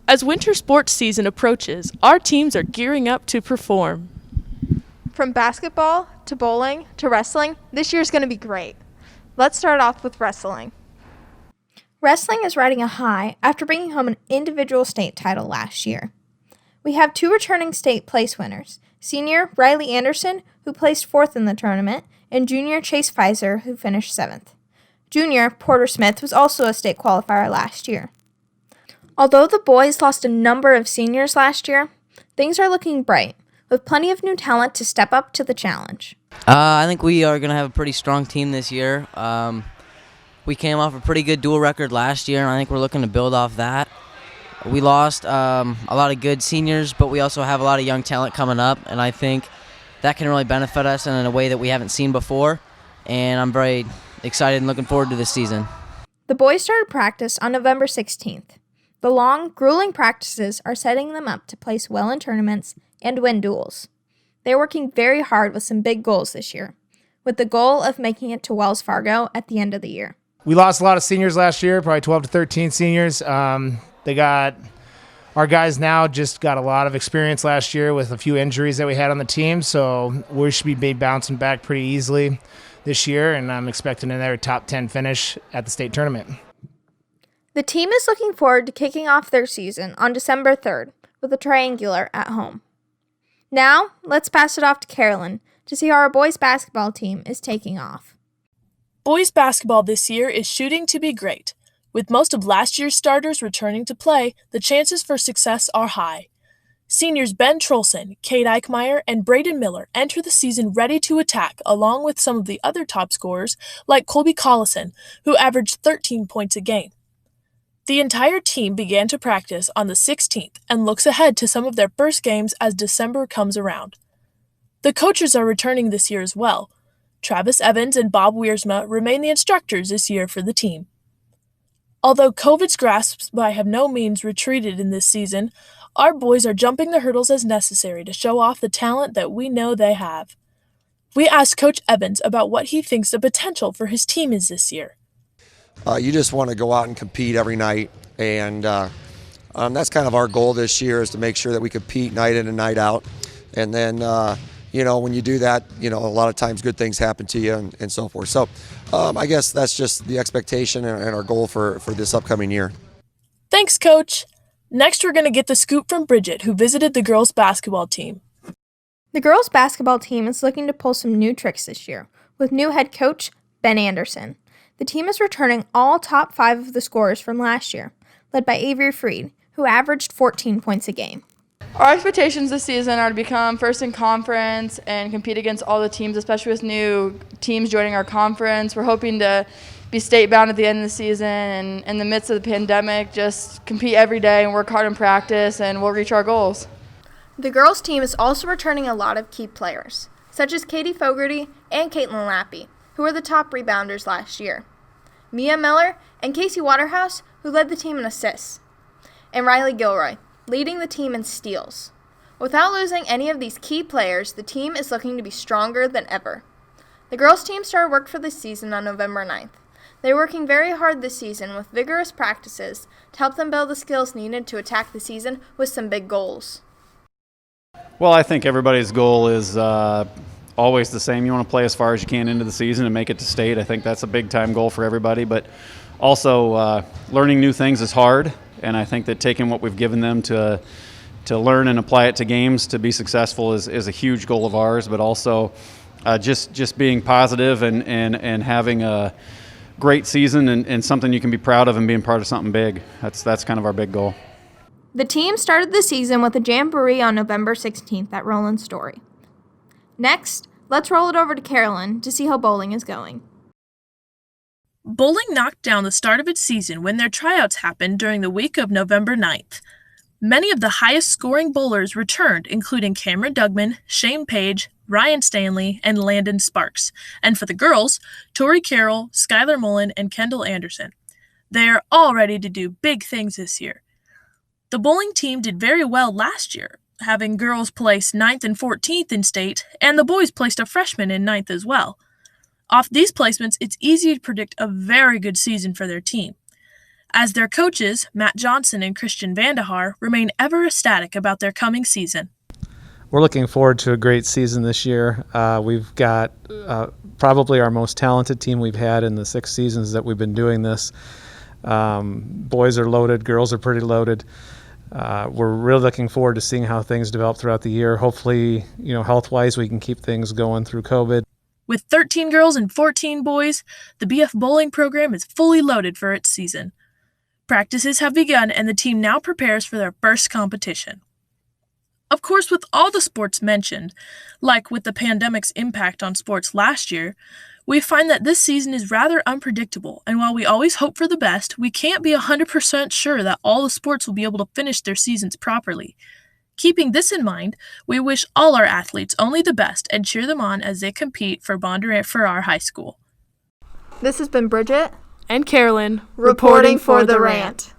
As winter sports season approaches, our teams are gearing up to perform. From basketball to bowling to wrestling, this year's going to be great. Let's start off with wrestling. Wrestling is riding a high after bringing home an individual state title last year. We have 2 returning state place winners, senior Riley Anderson, who placed 4th in the tournament, and junior Chase Pfizer, who finished 7th. Junior Porter Smith was also a state qualifier last year. Although the boys lost a number of seniors last year, things are looking bright, with plenty of new talent to step up to the challenge. I think we are going to have a pretty strong team this year. We came off a pretty good dual record last year, and I think we're looking to build off that. We lost a lot of good seniors, but we also have a lot of young talent coming up, and I think that can really benefit us in a way that we haven't seen before, and I'm very excited and looking forward to this season. The boys started practice on November 16th. The long, grueling practices are setting them up to place well in tournaments and win duels. They're working very hard with some big goals this year, with the goal of making it to Wells Fargo at the end of the year. We lost a lot of seniors last year, probably 12 to 13 seniors. Our guys now just got a lot of experience last year with a few injuries that we had on the team, so we should be bouncing back pretty easily this year, and I'm expecting another top 10 finish at the state tournament. The team is looking forward to kicking off their season on December 3rd with a triangular at home. Now, let's pass it off to Carolyn to see how our boys basketball team is taking off. Boys basketball this year is shooting to be great. With most of last year's starters returning to play, the chances for success are high. Seniors Ben Trolson, Cade Eichmeyer, and Braden Miller enter the season ready to attack, along with some of the other top scorers like Colby Collison, who averaged 13 points a game. The entire team began to practice on the 16th and looks ahead to some of their first games as December comes around. The coaches are returning this year as well. Travis Evans and Bob Wiersma remain the instructors this year for the team. Although COVID's grasp by have no means retreated in this season, our boys are jumping the hurdles as necessary to show off the talent that we know they have. We asked Coach Evans about what he thinks the potential for his team is this year. You just want to go out and compete every night, and that's kind of our goal this year, is to make sure that we compete night in and night out. And then, when you do that, a lot of times good things happen to you and so forth. So I guess that's just the expectation and our goal for this upcoming year. Thanks, Coach. Next, we're going to get the scoop from Bridget, who visited the girls' basketball team. The girls' basketball team is looking to pull some new tricks this year, with new head coach Ben Anderson. The team is returning all top 5 of the scorers from last year, led by Avery Freed, who averaged 14 points a game. Our expectations this season are to become first in conference and compete against all the teams, especially with new teams joining our conference. We're hoping to be state-bound at the end of the season, and in the midst of the pandemic, just compete every day and work hard in practice, and we'll reach our goals. The girls' team is also returning a lot of key players, such as Katie Fogarty and Caitlin Lappy, who were the top rebounders last year, Mia Miller and Casey Waterhouse, who led the team in assists, and Riley Gilroy, leading the team in steals. Without losing any of these key players, the team is looking to be stronger than ever. The girls' team started work for this season on November 9th. They're working very hard this season with vigorous practices to help them build the skills needed to attack the season with some big goals. Well, I think everybody's goal is always the same. You want to play as far as you can into the season and make it to state. I think that's a big-time goal for everybody. But also, learning new things is hard, and I think that taking what we've given them to learn and apply it to games to be successful is a huge goal of ours. But also, just being positive and having a great season and something you can be proud of and being part of something big. That's kind of our big goal. The team started the season with a jamboree on November 16th at Roland Story. Next, let's roll it over to Carolyn to see how bowling is going. Bowling knocked down the start of its season when their tryouts happened during the week of November 9th. Many of the highest-scoring bowlers returned, including Cameron Dugman, Shane Page, Ryan Stanley, and Landon Sparks. And for the girls, Tori Carroll, Skylar Mullen, and Kendall Anderson. They are all ready to do big things this year. The bowling team did very well last year, having girls place 9th and 14th in state, and the boys placed a freshman in 9th as well. Off these placements, it's easy to predict a very good season for their team. as their coaches, Matt Johnson and Christian Vandahar, remain ever ecstatic about their coming season. We're looking forward to a great season this year. We've got probably our most talented team we've had in the 6 seasons that we've been doing this. Boys are loaded, girls are pretty loaded. We're really looking forward to seeing how things develop throughout the year. Hopefully, health-wise, we can keep things going through COVID. With 13 girls and 14 boys, the BF bowling program is fully loaded for its season. Practices have begun and the team now prepares for their first competition. Of course, with all the sports mentioned, like with the pandemic's impact on sports last year, we find that this season is rather unpredictable, and while we always hope for the best, we can't be 100% sure that all the sports will be able to finish their seasons properly. Keeping this in mind, we wish all our athletes only the best and cheer them on as they compete for Bondurant for our high school. This has been Bridget And Carolyn, reporting for the Rant.